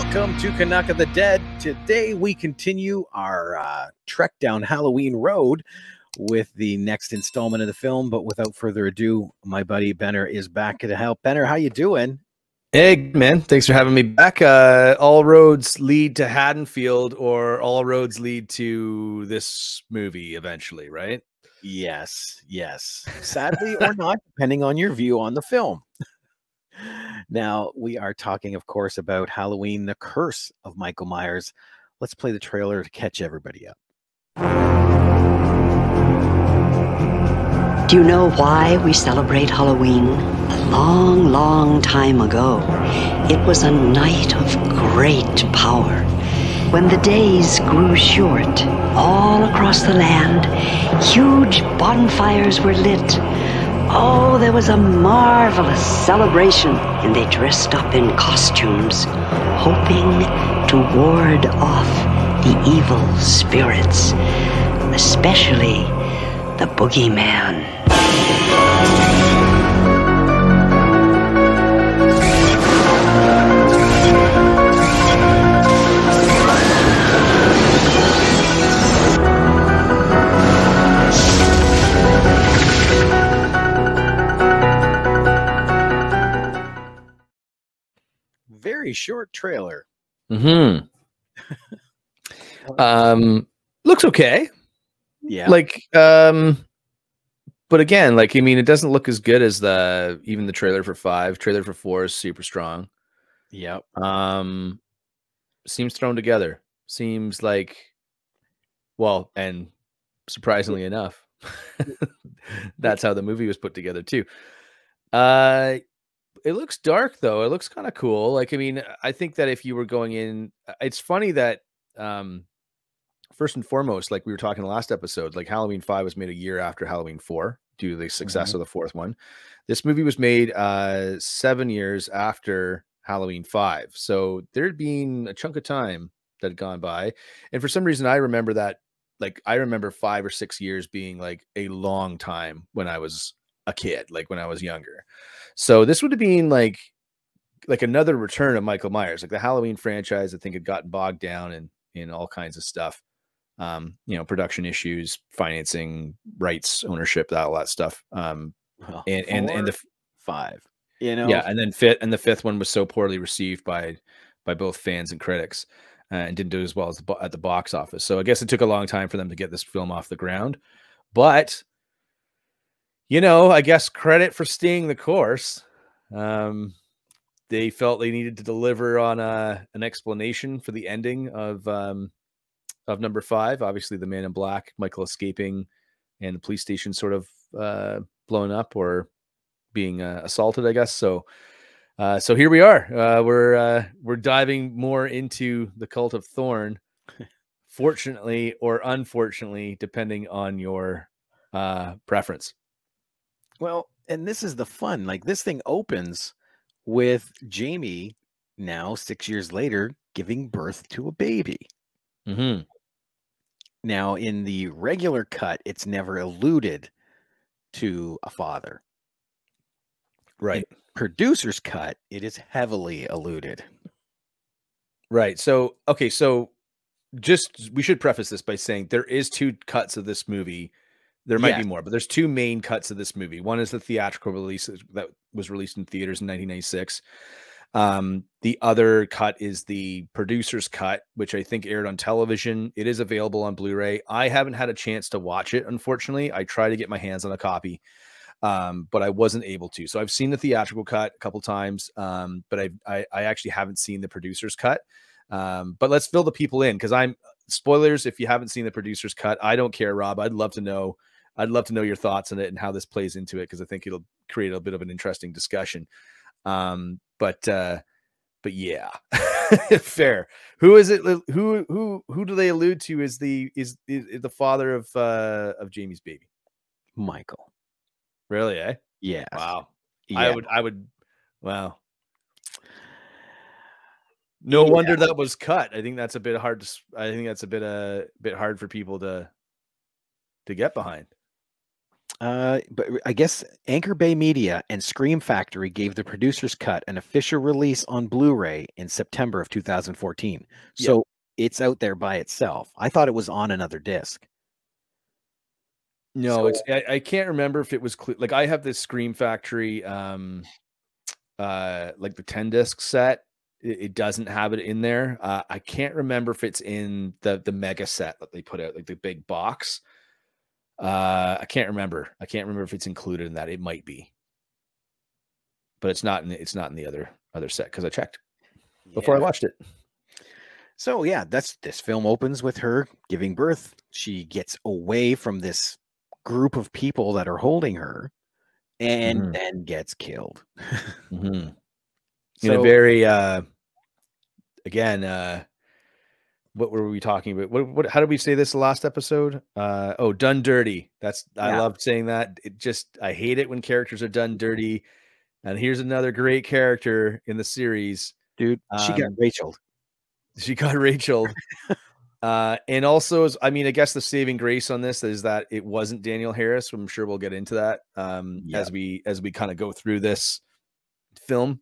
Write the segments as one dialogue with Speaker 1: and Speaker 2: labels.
Speaker 1: welcome to Canuck of the Dead. Today we continue our trek down Halloween Road with the next installment of the film. But without further ado, my buddy Benner is back to help. Benner, how you doing?
Speaker 2: Hey, man. Thanks for having me back. All roads lead to Haddonfield, or all roads lead to this movie eventually, right?
Speaker 1: Yes, yes. Sadly or not, depending on your view on the film. Now, we are talking, of course, about Halloween, The Curse of Michael Myers. Let's play the trailer to catch everybody up.
Speaker 3: Do you know why we celebrate Halloween? A long, long time ago, it was a night of great power. When the days grew short, all across the land, huge bonfires were lit. Oh, there was a marvelous celebration, and they dressed up in costumes, hoping to ward off the evil spirits, especially the boogeyman.
Speaker 1: Very short trailer.
Speaker 2: Looks okay.
Speaker 1: Yeah.
Speaker 2: But again, I mean, it doesn't look as good as even the trailer for 5. Trailer for 4 is super strong.
Speaker 1: Yep.
Speaker 2: Seems thrown together. Seems like, well, and surprisingly enough, that's how the movie was put together too. It looks dark though. It looks kind of cool. I mean, I think that if you were going in, it's funny that, first and foremost, like we were talking in the last episode, like Halloween 5 was made a year after Halloween 4 due to the success of the 4th one. This movie was made 7 years after Halloween 5. So there'd been a chunk of time that had gone by. And for some reason, I remember that, I remember 5 or 6 years being like a long time when I was a kid, like when I was younger. So this would have been like another return of Michael Myers. Like the Halloween franchise, I think, had gotten bogged down in all kinds of stuff. Production issues, financing, rights, ownership, all that stuff. And the
Speaker 1: 5,
Speaker 2: yeah, and then the 5th one was so poorly received by both fans and critics, and didn't do as well as at the box office. So I guess it took a long time for them to get this film off the ground. But I guess credit for staying the course. They felt they needed to deliver on an explanation for the ending of number 5. Obviously, the Man in Black, Michael escaping, and the police station sort of blown up or being assaulted, I guess. So here we are. We're diving more into the cult of Thorn, fortunately or unfortunately, depending on your preference.
Speaker 1: Well, and this is the fun. Like, this thing opens with Jamie, now 6 years later, giving birth to a baby.
Speaker 2: Mm-hmm.
Speaker 1: Now, in the regular cut, it's never alluded to a father.
Speaker 2: Right.
Speaker 1: In producer's cut, it is heavily alluded.
Speaker 2: Right. So, okay. So we should preface this by saying there is 2 cuts of this movie. There might be more, but there's 2 main cuts of this movie. One is the theatrical release that was released in theaters in 1996. The other cut is the producer's cut, which I think aired on television. It is available on Blu-ray. I haven't had a chance to watch it, unfortunately. I tried to get my hands on a copy, but I wasn't able to. So I've seen the theatrical cut a couple times, but I actually haven't seen the producer's cut. But let's fill the people in, because spoilers if you haven't seen the producer's cut. I don't care, Rob. I'd love to know your thoughts on it and how this plays into it, because I think it'll create a bit of an interesting discussion. But yeah, fair. Who is it? Who do they allude to as the father of Jamie's baby?
Speaker 1: Michael.
Speaker 2: Really? Eh?
Speaker 1: Yeah.
Speaker 2: Wow.
Speaker 1: Yeah.
Speaker 2: I would. Wow. No wonder that was cut. I think that's a bit hard to. I think that's a bit hard for people to get behind.
Speaker 1: But I guess Anchor Bay Media and Scream Factory gave the producer's cut an official release on Blu-ray in September of 2014. So it's out there by itself. I thought it was on another disc.
Speaker 2: No, I can't remember if it was like I have this Scream Factory like the 10 disc set. It doesn't have it in there. I can't remember if it's in the mega set that they put out, like the big box. I can't remember. I can't remember if it's included in that. It might be, but it's not in the other set because I checked before I watched it.
Speaker 1: So yeah, this film opens with her giving birth. She gets away from this group of people that are holding her, and then gets killed.
Speaker 2: In a very again, what were we talking about? What how did we say this last episode? Done dirty. I love saying that. I hate it when characters are done dirty. And here's another great character in the series.
Speaker 1: Dude, she got Rachel.
Speaker 2: She got Rachel. And also, I mean, I guess the saving grace on this is that it wasn't Daniel Harris. I'm sure we'll get into that as we kind of go through this film.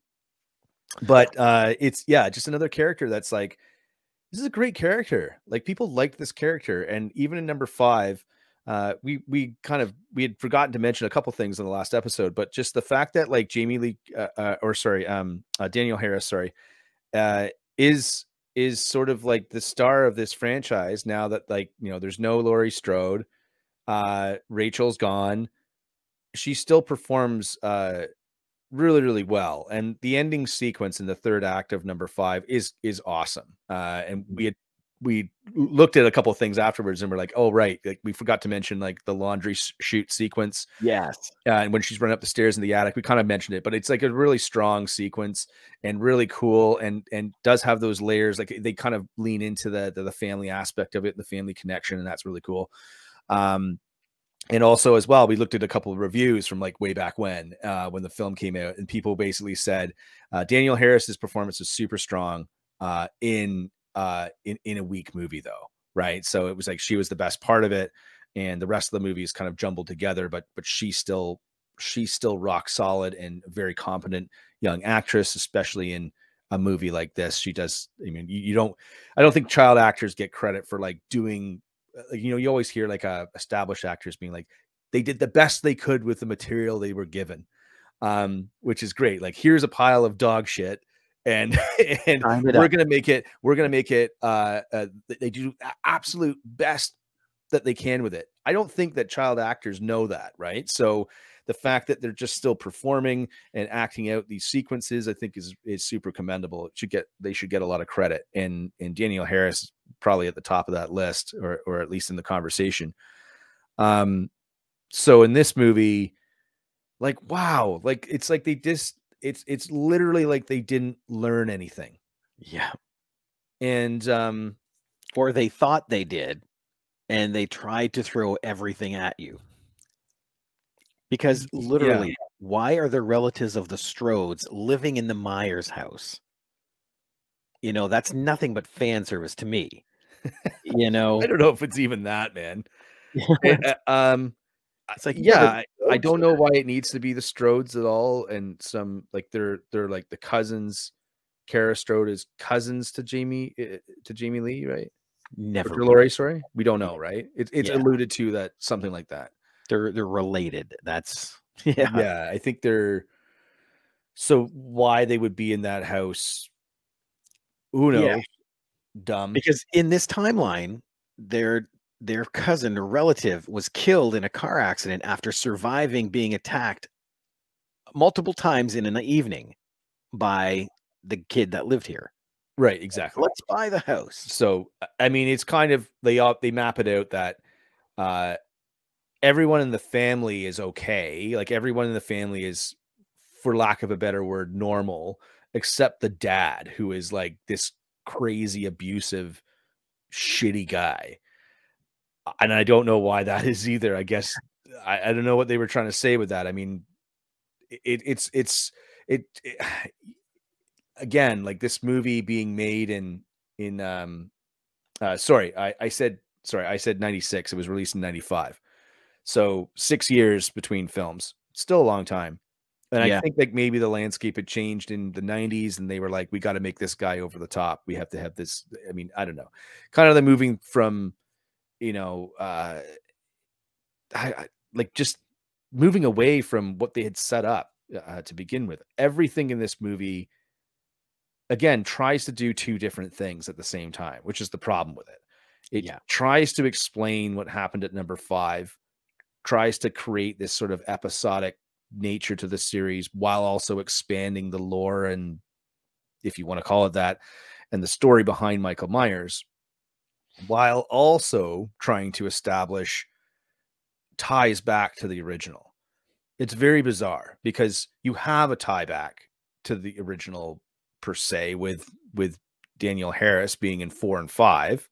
Speaker 2: But it's just another character that's like, this is a great character. Like, people liked this character. And even in number 5, we had forgotten to mention a couple things in the last episode, but just the fact that like Daniel Harris, is sort of like the star of this franchise now that, like, you know, there's no Laurie Strode, Rachel's gone. She still performs really, really well. And the ending sequence in the third act of number 5 is awesome. And we looked at a couple of things afterwards and we're like, oh, right. Like, we forgot to mention like the laundry chute sequence.
Speaker 1: Yes.
Speaker 2: And when she's running up the stairs in the attic, we kind of mentioned it, but it's like a really strong sequence and really cool. And does have those layers. Like, they kind of lean into the family aspect of it, the family connection. And that's really cool. And also as well, we looked at a couple of reviews from like way back when the film came out, and people basically said Daniel Harris's performance is super strong in a weak movie though. Right. So it was like, she was the best part of it. And the rest of the movie is kind of jumbled together, but she's still rock solid and a very competent young actress, especially in a movie like this. She does. I mean, I don't think child actors get credit for like doing, you know, you always hear like established actors being like, they did the best they could with the material they were given, which is great. Like, here's a pile of dog shit, and we're gonna make it. They do absolute best that they can with it. I don't think that child actors know that, right? So the fact that they're just still performing and acting out these sequences, I think is super commendable. They should get a lot of credit. And Daniel Harris is probably at the top of that list, or at least in the conversation. So in this movie, like, wow, like it's like it's literally like they didn't learn anything.
Speaker 1: Yeah.
Speaker 2: And
Speaker 1: or they thought they did, and they tried to throw everything at you. Because literally, why are the relatives of the Strodes living in the Myers house? You know, that's nothing but fan service to me. You know,
Speaker 2: I don't know if it's even that, man. It's like, I don't know why it needs to be the Strodes at all. And some like they're like the cousins. Kara Strode is cousins to Jamie Lee, right?
Speaker 1: Never.
Speaker 2: Laurie, sorry, we don't know, right? It's alluded to that something like that.
Speaker 1: They're related. That's
Speaker 2: I think they're. So why they would be in that house? Who knows?
Speaker 1: Yeah.
Speaker 2: Dumb.
Speaker 1: Because in this timeline, their cousin or relative was killed in a car accident after surviving being attacked multiple times in an evening by the kid that lived here.
Speaker 2: Right, exactly.
Speaker 1: Let's buy the house.
Speaker 2: So, I mean, it's kind of, they map it out that everyone in the family is okay. Like, everyone in the family is, for lack of a better word, normal, except the dad, who is like this crazy, abusive, shitty guy. And I don't know why that is either. I guess I don't know what they were trying to say with that. I mean, it's again, like this movie being made I said 96. It was released in 95. So 6 years between films, still a long time. And I
Speaker 1: Yeah.
Speaker 2: think like maybe the landscape had changed in the 90s and they were like, we got to make this guy over the top. We have to have this. I mean, I don't know. Kind of the moving from, like just moving away from what they had set up to begin with. Everything in this movie, again, tries to do two different things at the same time, which is the problem with it. It tries to explain what happened at number 5, tries to create this sort of episodic nature to the series while also expanding the lore and, if you want to call it that, and the story behind Michael Myers, while also trying to establish ties back to the original. It's very bizarre because you have a tie back to the original per se with Danielle Harris being in 4 and 5.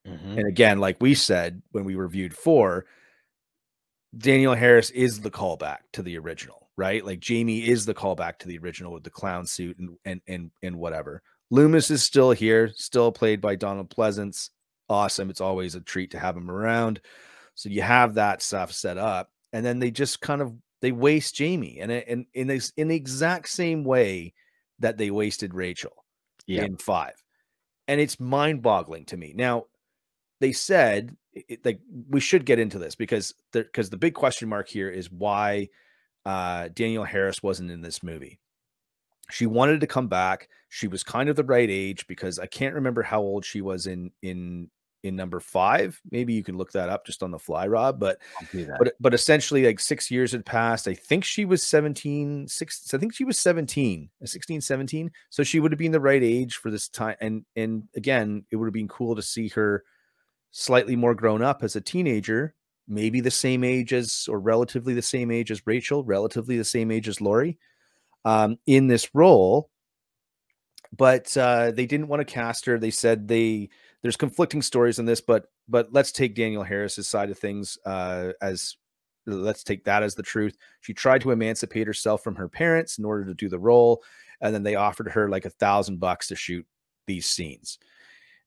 Speaker 2: And again, like we said when we reviewed 4, Danielle Harris is the callback to the original, right? Like Jamie is the callback to the original with the clown suit and whatever. Loomis is still here, still played by Donald Pleasance. Awesome. It's always a treat to have him around. So you have that stuff set up, and then they just kind of they waste Jamie, and in the exact same way that they wasted Rachel in 5, and it's mind-boggling to me. Now, they said like we should get into this because the big question mark here is why Danielle Harris wasn't in this movie. She wanted to come back. She was kind of the right age because I can't remember how old she was in number 5. Maybe you can look that up just on the fly, Rob. But essentially, like 6 years had passed. I think she was 17. I think she was 17, 16, 17. So she would have been the right age for this time. And again, it would have been cool to see her slightly more grown up as a teenager, maybe the same age as, or relatively the same age as Rachel, relatively the same age as Laurie, in this role. But they didn't want to cast her. They said there's conflicting stories on this, but let's take Danielle Harris's side of things let's take that as the truth. She tried to emancipate herself from her parents in order to do the role, and then they offered her like $1,000 to shoot these scenes.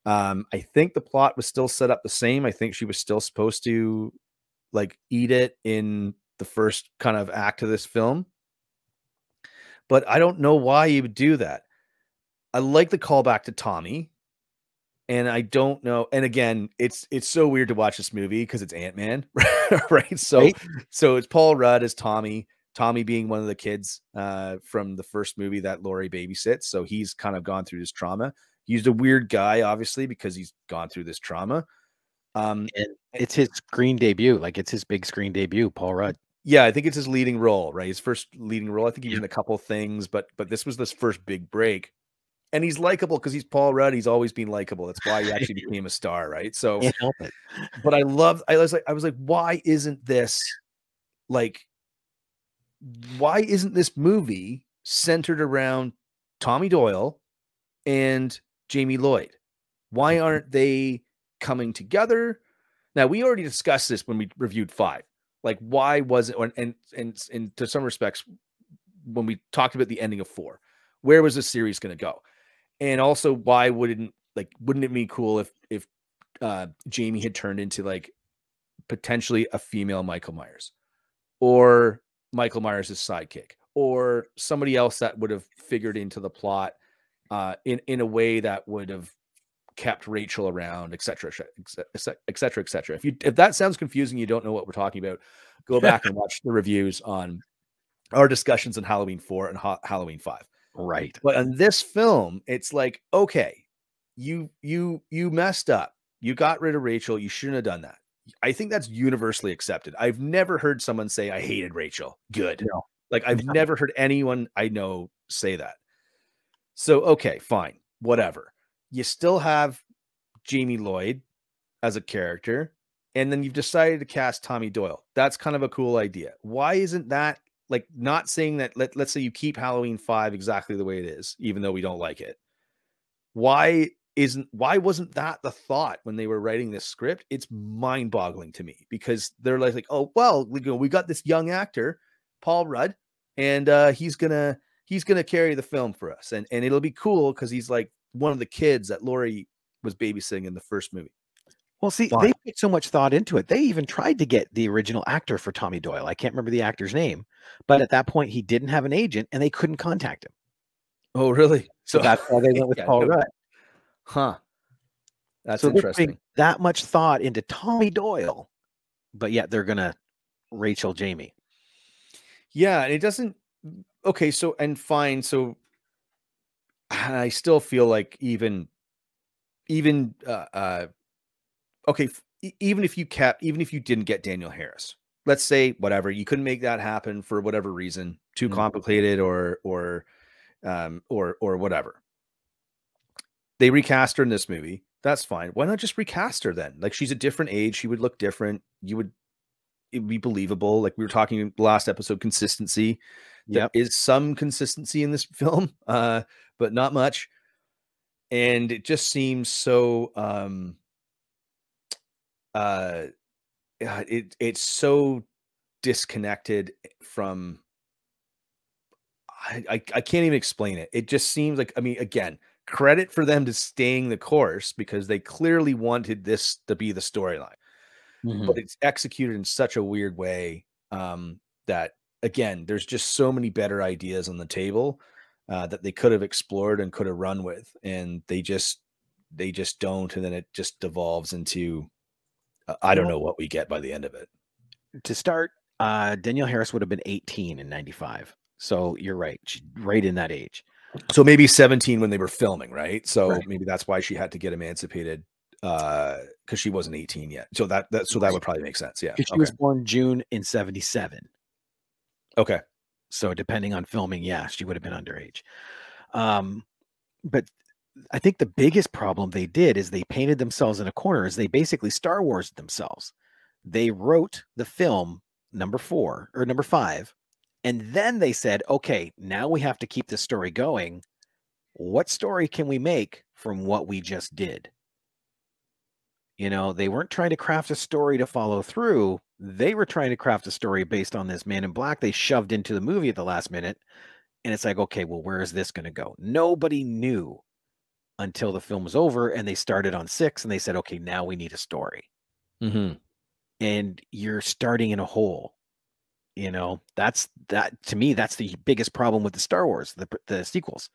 Speaker 2: I think the plot was still set up the same. I think she was still supposed to like eat it in the first kind of act of this film, but I don't know why you would do that. I like the callback to Tommy, and I don't know. And again, it's so weird to watch this movie because it's Ant-Man, right? So it's Paul Rudd as Tommy being one of the kids from the first movie that Laurie babysits. So he's kind of gone through this trauma. He's a weird guy, obviously, because he's gone through this trauma.
Speaker 1: And it's his screen debut. Like it's his big screen debut, Paul Rudd.
Speaker 2: Yeah, I think it's his leading role, right? His first leading role. I think he was in a couple things, but this was this first big break. And he's likable because he's Paul Rudd. He's always been likable. That's why he actually became a star, right? So
Speaker 1: can't help it.
Speaker 2: But I was like, why isn't this movie centered around Tommy Doyle and Jamie Lloyd? Why aren't they coming together? Now, we already discussed this when we reviewed 5. Like, why was it? And to some respects, when we talked about the ending of 4, where was the series going to go? And also, why wouldn't it be cool if Jamie had turned into like potentially a female Michael Myers, or Michael Myers' sidekick, or somebody else that would have figured into the plot in a way that would have kept Rachel around, etc., etc., etc. If that sounds confusing, you don't know what we're talking about, go back and watch the reviews on our discussions on Halloween 4 and Halloween 5.
Speaker 1: Right.
Speaker 2: But on this film, it's like, okay, you messed up. You got rid of Rachel. You shouldn't have done that. I think that's universally accepted. I've never heard someone say, I hated Rachel. Good.
Speaker 1: No.
Speaker 2: Like I've never heard anyone I know say that. So, okay, fine, whatever. You still have Jamie Lloyd as a character, and then you've decided to cast Tommy Doyle. That's kind of a cool idea. Why isn't that, like, not saying that, let's say you keep Halloween 5 exactly the way it is, even though we don't like it. Why wasn't that the thought when they were writing this script? It's mind-boggling to me because they're like, oh, well, we got this young actor, Paul Rudd, and he's gonna carry the film for us, and it'll be cool because he's like one of the kids that Laurie was babysitting in the first movie.
Speaker 1: Well, see,
Speaker 2: Fine.
Speaker 1: they put so much thought into it. They even tried to get the original actor for Tommy Doyle. I can't remember the actor's name, but at that point, he didn't have an agent, and they couldn't contact him.
Speaker 2: Oh, really?
Speaker 1: So that's why they went with
Speaker 2: yeah,
Speaker 1: Paul
Speaker 2: no,
Speaker 1: Rudd.
Speaker 2: huh? That's
Speaker 1: So they're putting
Speaker 2: interesting.
Speaker 1: that much thought into Tommy Doyle, but yet they're gonna Rachel Jamie.
Speaker 2: Yeah, and it doesn't. Okay, so and fine. So I still feel like even okay, even if you didn't get Daniel Harris, let's say whatever, you couldn't make that happen for whatever reason, too complicated or whatever. They recast her in this movie. That's fine. Why not just recast her then? Like, she's a different age. She would look different. It would be believable. Like we were talking in the last episode, consistency. There is some consistency in this film, but not much. And it just seems so it's so disconnected from I can't even explain it. It just seems like, I mean, again, credit for them to staying the course because they clearly wanted this to be the storyline. But it's executed in such a weird way that, again, there's just so many better ideas on the table that they could have explored and could have run with, and they just don't, and then it just devolves into I don't know what we get by the end of it.
Speaker 1: To start, Danielle Harris would have been 18 in 95. So you're right. She's right in that age.
Speaker 2: So maybe 17 when they were filming, right? So maybe that's why she had to get emancipated because she wasn't 18 yet. So that would probably make sense. Yeah.
Speaker 1: She was born June in 77.
Speaker 2: Okay.
Speaker 1: So depending on filming, yeah, she would have been underage. But I think the biggest problem they did is they painted themselves in a corner, is they basically Star Wars themselves. They wrote the film number 4 or number 5. And then they said, okay, now we have to keep the story going. What story can we make from what we just did? You know, they weren't trying to craft a story to follow through. They were trying to craft a story based on this Man in Black they shoved into the movie at the last minute. And it's like, okay, well, where is this going to go? Nobody knew until the film was over and they started on 6 and they said, okay, now we need a story. And you're starting in a hole. You know, to me, that's the biggest problem with the Star Wars, the sequels.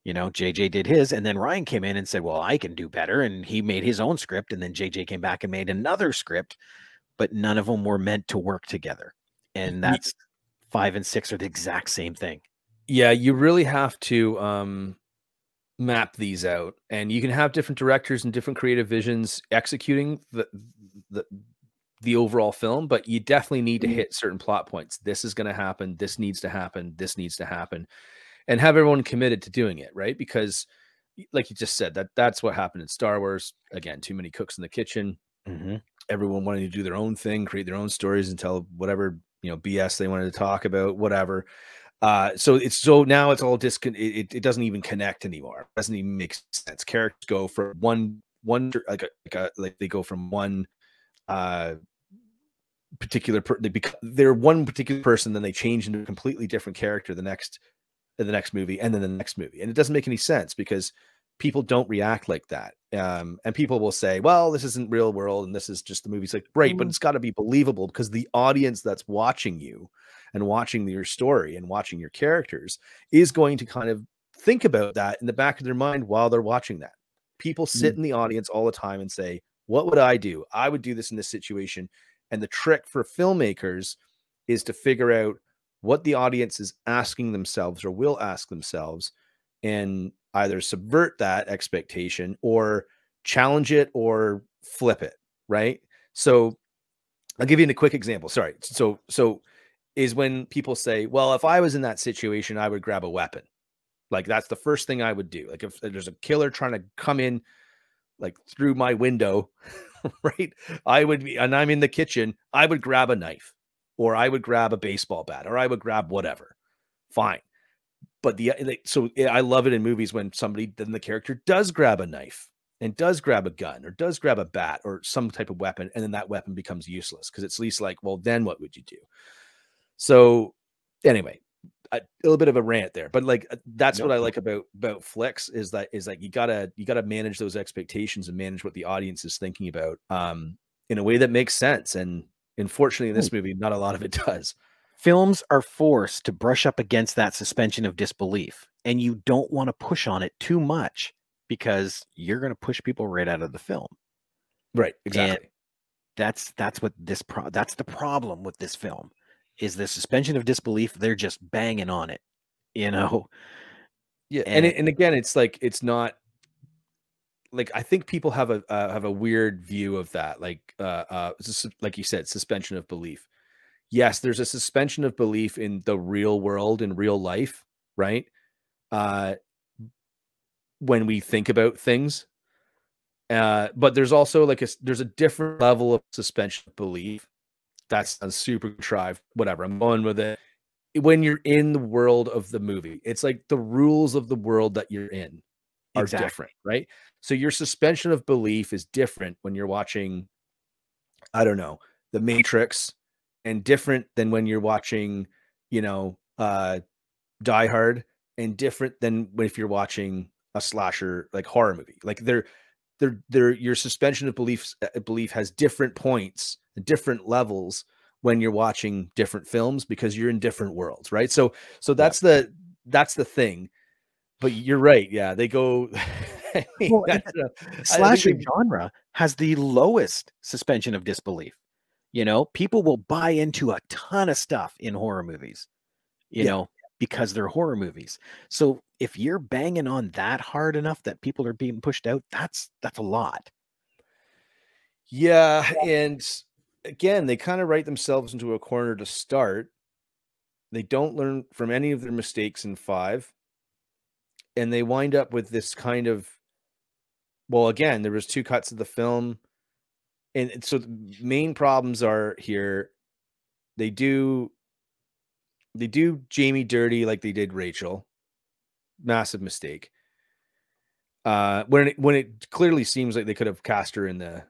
Speaker 1: You know, JJ did his, and then Ryan came in and said, well, I can do better. And he made his own script. And then JJ came back and made another script, but none of them were meant to work together. And that's 5 and 6 are the exact same thing.
Speaker 2: Yeah, you really have to map these out, and you can have different directors and different creative visions executing the overall film, but you definitely need to hit certain plot points. This is going to happen. This needs to happen. This needs to happen, and have everyone committed to doing it, right? Because like you just said, that's what happened in Star Wars. Again, too many cooks in the kitchen. Everyone wanting to do their own thing, create their own stories and tell whatever, you know, BS they wanted to talk about, whatever. So now it's all it doesn't even connect anymore. It doesn't even make sense. Characters go from one like they go from one particular they're one particular person, then they change into a completely different character the next movie, and then the next movie, and it doesn't make any sense because people don't react like that. And people will say, well, this isn't real world and this is just the movie. It's like, great, but it's got to be believable because the audience that's watching you and watching your story and watching your characters is going to kind of think about that in the back of their mind while they're watching that. People sit in the audience all the time and say, what would I do? I would do this in this situation. And the trick for filmmakers is to figure out what the audience is asking themselves or will ask themselves, and either subvert that expectation or challenge it or flip it, right? So I'll give you a quick example. Sorry. So is when people say, well, if I was in that situation, I would grab a weapon. Like, that's the first thing I would do. Like, if there's a killer trying to come in, like through my window, right? And I'm in the kitchen, I would grab a knife, or I would grab a baseball bat, or I would grab whatever. Fine. But so I love it in movies when the character does grab a knife and does grab a gun or does grab a bat or some type of weapon, and then that weapon becomes useless because it's at least like, well, then what would you do? So anyway, a little bit of a rant there, but like that's
Speaker 1: Nope.
Speaker 2: what I like about flicks is that you gotta manage those expectations and manage what the audience is thinking about in a way that makes sense. And unfortunately, in this movie, not a lot of it does.
Speaker 1: Films are forced to brush up against that suspension of disbelief, and you don't want to push on it too much because you're going to push people right out of the film.
Speaker 2: Right, exactly.
Speaker 1: And that's what that's the problem with this film is the suspension of disbelief. They're just banging on it, you know.
Speaker 2: Yeah, and again, it's like it's not like I think people have a weird view of that, like like you said, suspension of belief. Yes, there's a suspension of belief in the real world, in real life, right? When we think about things, but there's also like there's a different level of suspension of belief. That sounds super contrived. Whatever, I'm going with it. When you're in the world of the movie, it's like the rules of the world that you're in are different, right? So your suspension of belief is different when you're watching, I don't know, The Matrix, and different than when you're watching, you know, Die Hard, and different than if you're watching a slasher like horror movie. Like they're your suspension of belief has different points, different levels when you're watching different films because you're in different worlds, right? So that's the thing. But you're right, yeah. They go. I mean,
Speaker 1: well, slasher genre has the lowest suspension of disbelief. You know, people will buy into a ton of stuff in horror movies, you know, because they're horror movies. So if you're banging on that hard enough that people are being pushed out, that's a lot.
Speaker 2: Yeah, and again, they kind of write themselves into a corner to start. They don't learn from any of their mistakes in 5. And they wind up with this kind of, well, again, there was 2 cuts of the film. And so the main problems are here. They do Jamie dirty like they did Rachel. Massive mistake. When it clearly seems like they could have cast her in the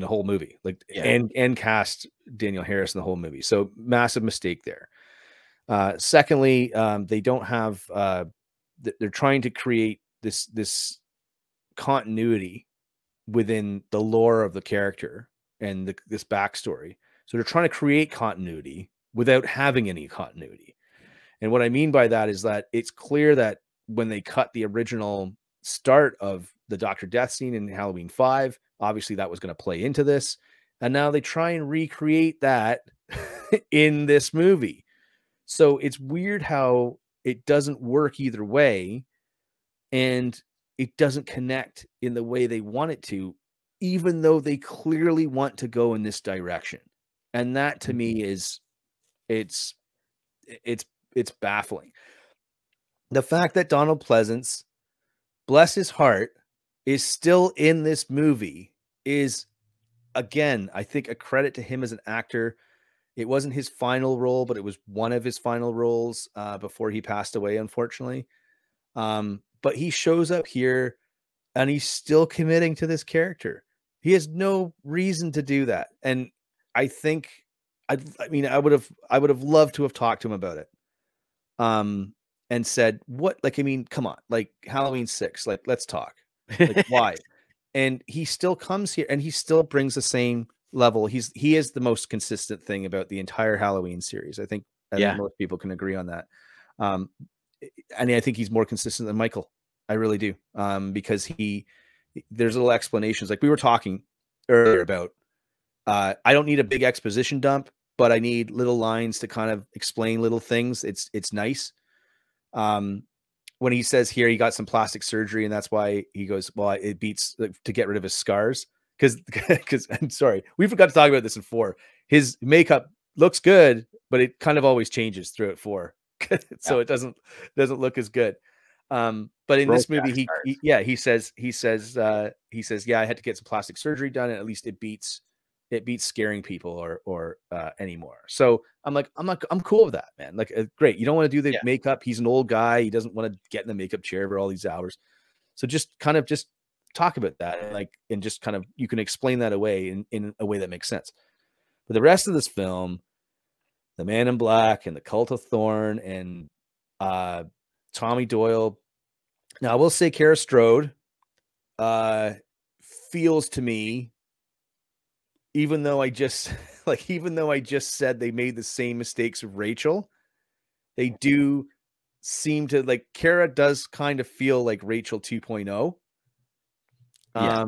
Speaker 2: whole movie, like and cast Danielle Harris in the whole movie. So massive mistake there. Secondly, they don't have they're trying to create this continuity within the lore of the character and this backstory. So they're trying to create continuity without having any continuity. And what I mean by that is that it's clear that when they cut the original start of the Dr. Death scene in Halloween 5, obviously that was going to play into this. And now they try and recreate that in this movie. So it's weird how it doesn't work either way. And it doesn't connect in the way they want it to, even though they clearly want to go in this direction. And that to me is, it's baffling. The fact that Donald Pleasance, bless his heart, is still in this movie is, again, I think a credit to him as an actor. It wasn't his final role, but it was one of his final roles before he passed away, unfortunately. But he shows up here and he's still committing to this character. He has no reason to do that. And I think, I would have loved to have talked to him about it. And said, what, like, I mean, come on, like Halloween 6, like, let's talk. Like, why? And he still comes here and he still brings the same level. He is the most consistent thing about the entire Halloween series. I think most people can agree on that. And I think he's more consistent than Michael. I really do. Because there's little explanations. Like we were talking earlier about, I don't need a big exposition dump, but I need little lines to kind of explain little things. It's nice. When he says here, he got some plastic surgery and that's why he goes, well, it beats to get rid of his scars. Cause I'm sorry, we forgot to talk about this in 4. His makeup looks good, but it kind of always changes throughout 4. So it doesn't look as good. But in this movie, he says, yeah, I had to get some plastic surgery done. And at least it beats scaring people or anymore. So I'm cool with that, man. Like, great. You don't want to do the makeup. He's an old guy. He doesn't want to get in the makeup chair for all these hours. So just talk about that. And just kind of, you can explain that away in a way that makes sense. But the rest of this film, The Man in Black and the Cult of Thorn and Tommy Doyle. Now, I will say Kara Strode feels to me, even though I just said they made the same mistakes of Rachel, they do seem to, like, Kara does kind of feel like Rachel 2.0.
Speaker 1: Yeah.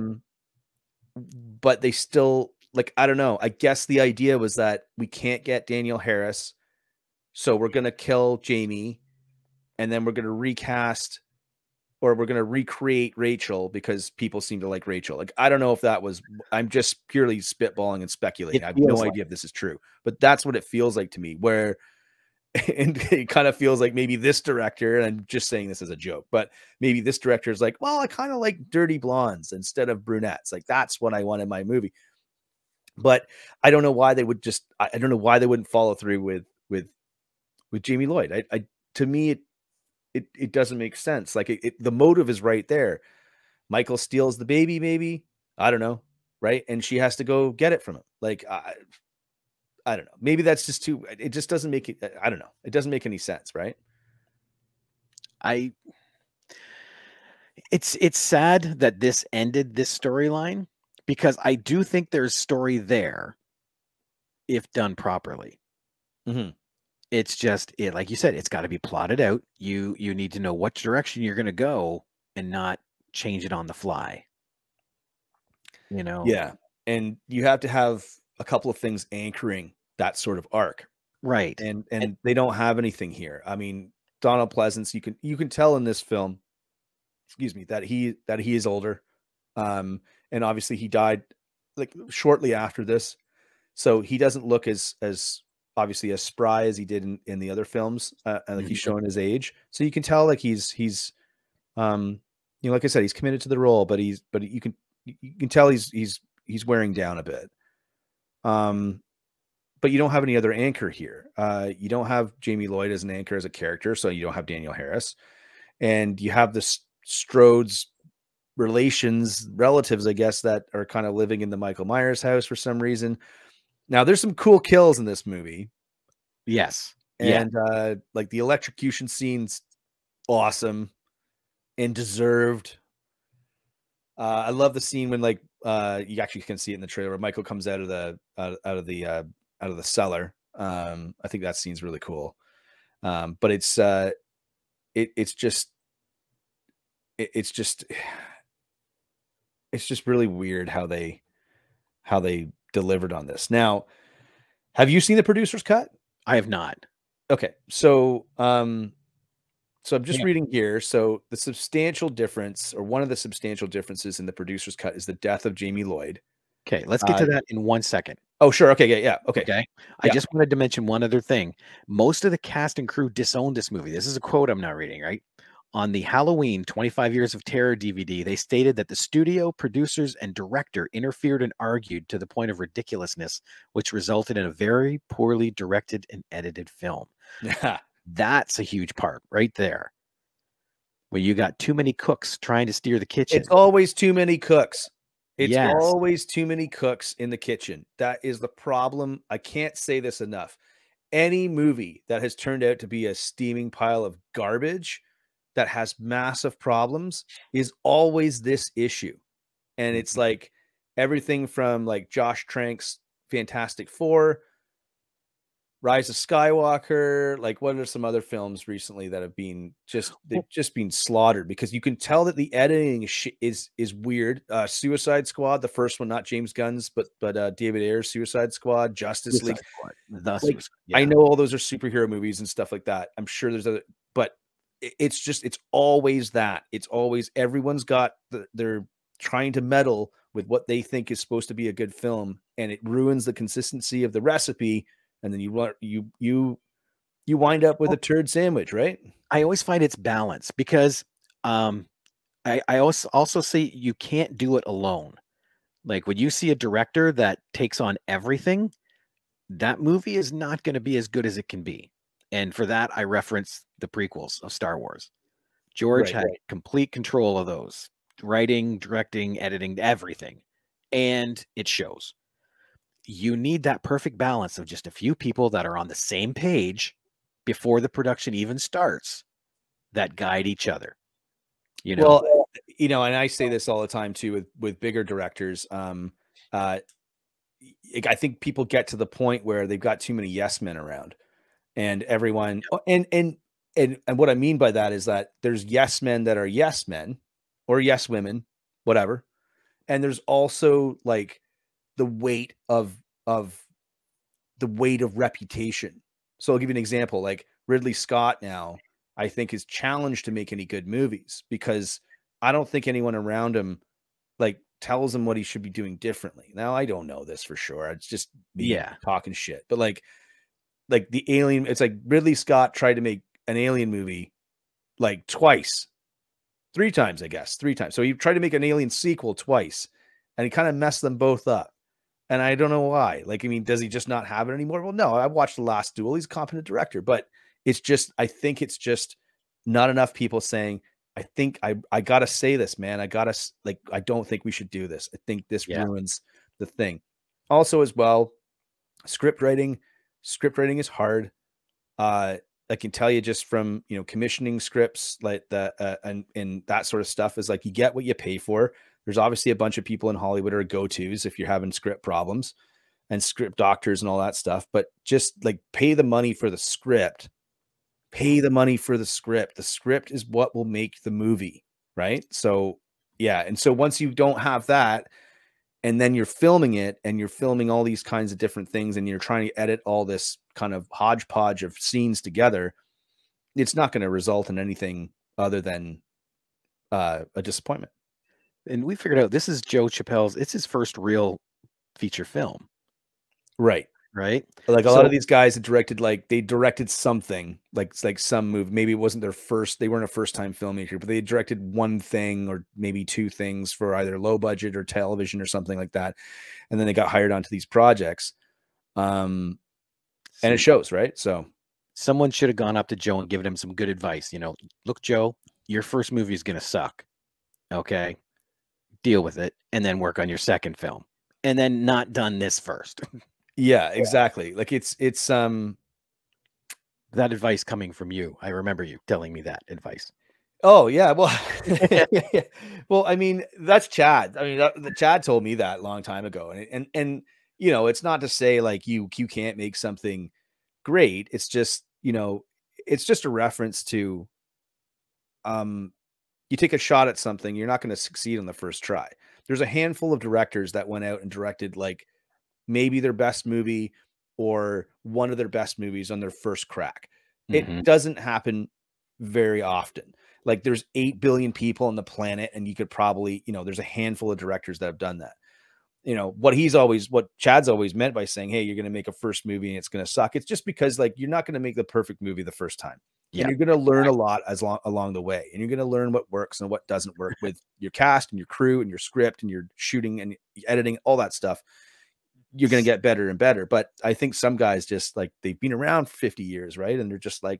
Speaker 2: But they still, like, I don't know. I guess the idea was that we can't get Danielle Harris, so we're going to kill Jamie, and then we're going to recast, or we're going to recreate Rachel because people seem to like Rachel. Like, I don't know if that was, I'm just purely spitballing and speculating. I have no idea if this is true, but that's what it feels like to me, where, and it kind of feels like maybe this director, and I'm just saying this as a joke, but maybe this director is like, well, I kind of like dirty blondes instead of brunettes. Like, that's what I want in my movie. But I don't know why they would just, I don't know why they wouldn't follow through with Jamie Lloyd. To me, it doesn't make sense. Like, the motive is right there. Michael steals the baby, maybe, I don't know. Right. And she has to go get it from him. Like, I don't know. Maybe that's just too, it just doesn't make it, I don't know. It doesn't make any sense, right?
Speaker 1: It's sad that this ended this storyline, because I do think there's story there if done properly.
Speaker 2: Mm-hmm.
Speaker 1: It's just, like you said, it's got to be plotted out. You need to know which direction you're going to go and not change it on the fly. You know?
Speaker 2: Yeah. And you have to have a couple of things anchoring that sort of arc.
Speaker 1: Right.
Speaker 2: And they don't have anything here. I mean, Donald Pleasance, you can tell in this film, excuse me, that he is older. And obviously he died like shortly after this. So he doesn't look as obviously as spry as he did in the other films. Like, he's showing his age. So you can tell, like, he's like I said, he's committed to the role, but you can tell he's wearing down a bit. But you don't have any other anchor here. You don't have Jamie Lloyd as an anchor as a character, so you don't have Danielle Harris. And you have the Strode's relatives, I guess, that are kind of living in the Michael Myers house for some reason. Now, there's some cool kills in this movie.
Speaker 1: Yes.
Speaker 2: And like, the electrocution scene's awesome and deserved. I love the scene when, like, you actually can see it in the trailer, where Michael comes out of the cellar. I think that scene's really cool. But it's just really weird how they delivered on this. Now, have you seen the producer's cut?
Speaker 1: I have not.
Speaker 2: Okay. So I'm just reading here. So the substantial difference, or one of the substantial differences in the producer's cut, is the death of Jamie Lloyd.
Speaker 1: Okay, let's get to that in 1 second.
Speaker 2: Oh, sure. Okay. Yeah. Okay.
Speaker 1: I just wanted to mention one other thing. Most of the cast and crew disowned this movie. This is a quote I'm not reading, right? On the Halloween 25 Years of Terror DVD, they stated that the studio, producers, and director interfered and argued to the point of ridiculousness, which resulted in a very poorly directed and edited film. That's a huge part right there. Where you got too many cooks trying to steer the kitchen.
Speaker 2: It's always too many cooks. It's
Speaker 1: Yes.
Speaker 2: always too many cooks in the kitchen. That is the problem. I can't say this enough. Any movie that has turned out to be a steaming pile of garbage that has massive problems is always this issue. And it's like everything from, like, Josh Trank's Fantastic Four, Rise of Skywalker, like, what are some other films recently that have been they've just been slaughtered, because you can tell that the editing is weird. Suicide Squad, the first one, not James Gunn's, but David Ayer's Suicide Squad, Justice League. I know all those are superhero movies and stuff like that. I'm sure there's other, but it's always that. It's always, everyone's got they're trying to meddle with what they think is supposed to be a good film, and it ruins the consistency of the recipe. And then you wind up with a turd sandwich, right?
Speaker 1: I always find it's balance, because I also see you can't do it alone. Like, when you see a director that takes on everything, that movie is not going to be as good as it can be. And for that, I reference the prequels of Star Wars. George had complete control of those, writing, directing, editing, everything. And it shows. you need that perfect balance of just a few people that are on the same page before the production even starts, that guide each other. You know,
Speaker 2: well, you know, and I say this all the time too with bigger directors. I think people get to the point where they've got too many yes men around, and everyone, and what I mean by that is that there's yes men that are yes men or yes women, whatever, and there's also like the weight of reputation. So I'll give you an example. Like Ridley Scott now, I think, is challenged to make any good movies because I don't think anyone around him like tells him what he should be doing differently. Now, I don't know this for sure. It's just me talking shit. But like the Alien, it's like Ridley Scott tried to make an Alien movie like three times. So he tried to make an Alien sequel twice, and he kind of messed them both up. And I don't know why. Like, I mean, does he just not have it anymore? Well, no, I watched The Last Duel. He's a competent director, but it's just, I think it's just not enough people saying, I think I got to say this, man. I don't think we should do this. I think this ruins the thing. Also, as well, script writing is hard. I can tell you just from, you know, commissioning scripts like that and that sort of stuff is like, you get what you pay for. There's obviously a bunch of people in Hollywood are go-tos if you're having script problems and script doctors and all that stuff, but just like pay the money for the script. Pay the money for the script. The script is what will make the movie, right? So, yeah. And so once you don't have that, and then you're filming it and you're filming all these kinds of different things and you're trying to edit all this kind of hodgepodge of scenes together, it's not going to result in anything other than a disappointment.
Speaker 1: And we figured out this is Joe Chappelle's, it's his first real feature film.
Speaker 2: Right.
Speaker 1: Right.
Speaker 2: Like a lot of these guys that directed, like they directed something like some movie. Maybe it wasn't their first, they weren't a first time filmmaker, but they directed one thing or maybe two things for either low budget or television or something like that. And then they got hired onto these projects. And it shows, right? So
Speaker 1: someone should have gone up to Joe and given him some good advice. You know, look, Joe, your first movie is going to suck. Okay. Deal with it and then work on your second film and then not done this first.
Speaker 2: Yeah, exactly. Like it's
Speaker 1: that advice coming from you. I remember you telling me that advice.
Speaker 2: Oh yeah. Well, well, I mean, that's Chad. I mean, Chad told me that a long time ago. And, you know, it's not to say like you can't make something great. It's just, you know, it's just a reference to, you take a shot at something, you're not going to succeed on the first try. There's a handful of directors that went out and directed like maybe their best movie or one of their best movies on their first crack. It doesn't happen very often. Like there's 8 billion people on the planet and you could probably, you know, there's a handful of directors that have done that. You know, what Chad's always meant by saying, hey, you're going to make a first movie and it's going to suck. It's just because like, you're not going to make the perfect movie the first time. And you're going to learn a lot along the way. And you're going to learn what works and what doesn't work with your cast and your crew and your script and your shooting and editing, all that stuff. You're going to get better and better. But I think some guys just like, they've been around for 50 years, right? And they're just like,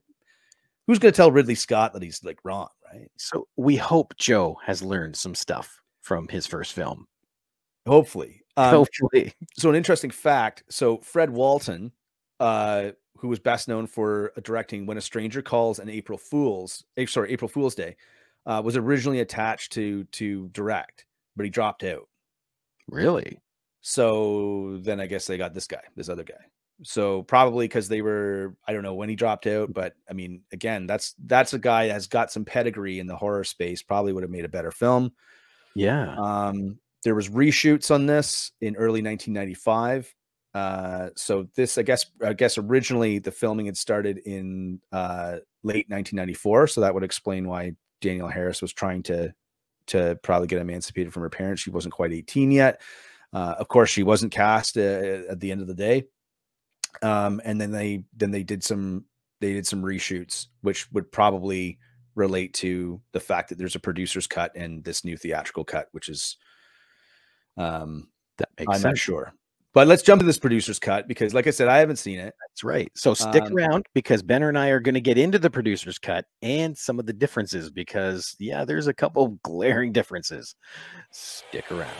Speaker 2: who's going to tell Ridley Scott that he's like wrong, right?
Speaker 1: So we hope Joe has learned some stuff from his first film.
Speaker 2: Hopefully.
Speaker 1: Hopefully.
Speaker 2: So an interesting fact. So Fred Walton, who was best known for directing When a Stranger Calls and April Fool's Day, was originally attached to direct, but he dropped out.
Speaker 1: Really?
Speaker 2: So then I guess they got this other guy. So probably because they were, I don't know when he dropped out, but I mean, again, that's a guy that has got some pedigree in the horror space, probably would have made a better film.
Speaker 1: Yeah.
Speaker 2: There was reshoots on this in early 1995. So this, I guess originally the filming had started in late 1994. So that would explain why Danielle Harris was trying to probably get emancipated from her parents. She wasn't quite 18 yet. Of course, she wasn't cast at the end of the day. And then they did some reshoots, which would probably relate to the fact that there's a producer's cut and this new theatrical cut, which is, that makes sense. I'm not sure. But let's jump to this producer's cut because, like I said, I haven't seen it.
Speaker 1: That's right. So stick around because Ben and I are going to get into the producer's cut and some of the differences because, yeah, there's a couple of glaring differences. Stick around.